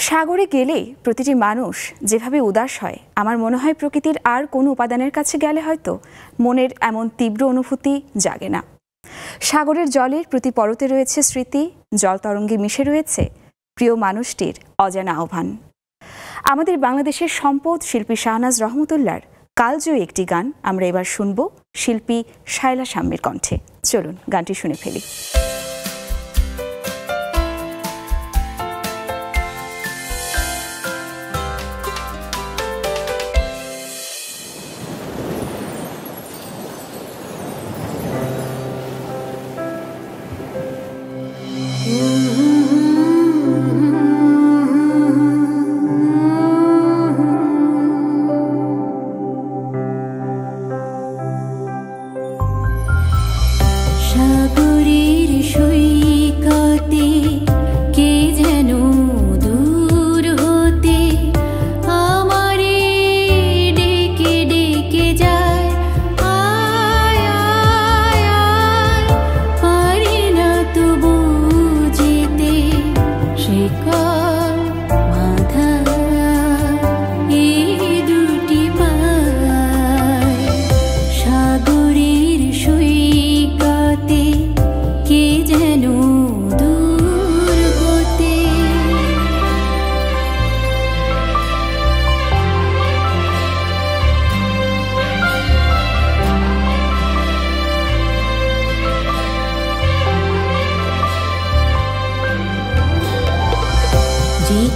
সাগরে গেলে প্রতিটি মানুষ যেভাবে উদাস হয়, আমার মনে হয় প্রকৃতির আর কোনো উপাদানের কাছে গেলে হয়তো মনের এমন তীব্র অনুভূতি জাগে না। সাগরের জলের প্রতি পরতে রয়েছে স্মৃতি, জল তরঙ্গে মিশে রয়েছে প্রিয় মানুষটির অজানা আহ্বান। আমাদের বাংলাদেশের সম্পদ শিল্পী শাহনাজ রহমতুল্লাহর কালজয়ী একটি গান আমরা এবার শুনব শিল্পী শায়লা শাম্মীর কণ্ঠে। চলুন গানটি শুনে ফেলি।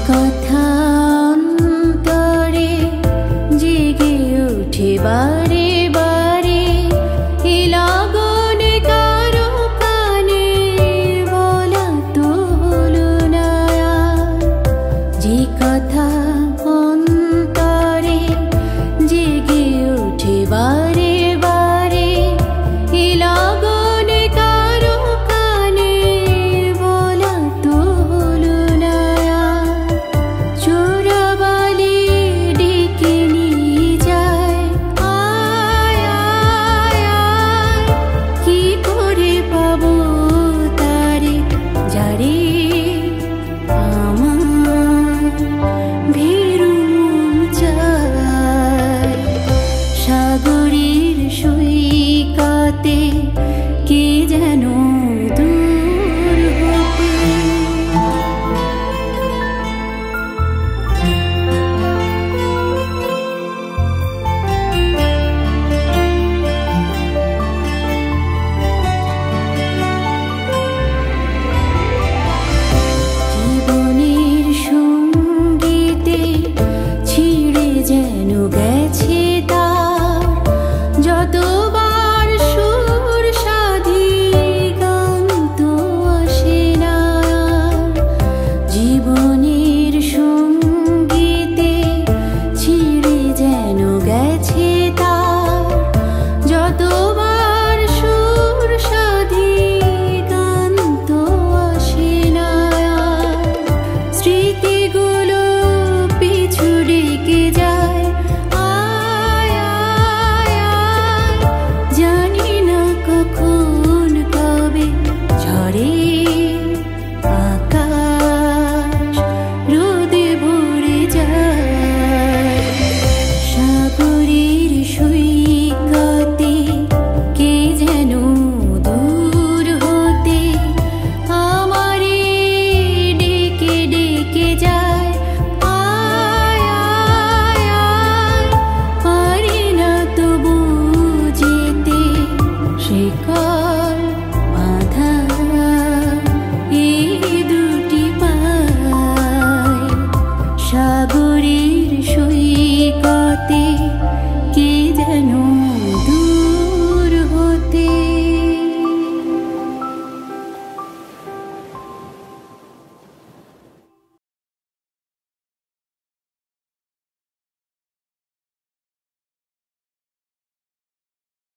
কথা অন্তরে জেগে উঠে বারে বারে, এ লাগন কারো কানে বলা তো হলো না। যে কথা অন্তরে জেগে উঠে বারে বারে, এ লাগন কারো কানে বলা তো হলো না। চোরাবালি ডেকে নিয়ে যায়, আয় আয় আয়, কি করে পাবো তারে যারে আমার ভীরু মন চায়। সাগরের সৈকতে কে যেন দূর হতে। জীবনের সঙ্গীতে ছিঁড়ে যেন গেছে তার, যতবার সুর সাধি গান তো আসে না। জীবনের সঙ্গীতে ছিঁড়ে যেন গেছে তার, যতবার সুর সাধি গান তো আসে না। স্মৃতিগুলো পিছু ডেকে যায়, আয় আয় আয়, জানি না কখন কবে ঝরে আকাশ রোদে ভরে যায়। সাগরের সৈকতে কে যেন দূর হতে আমারে ডেকে ডেকে যায়, আয় আয় আয়, পারি না তবু যেতে। শিকল বাঁধা এই দুটি পায়, সাগরের সৈকতে কে যেন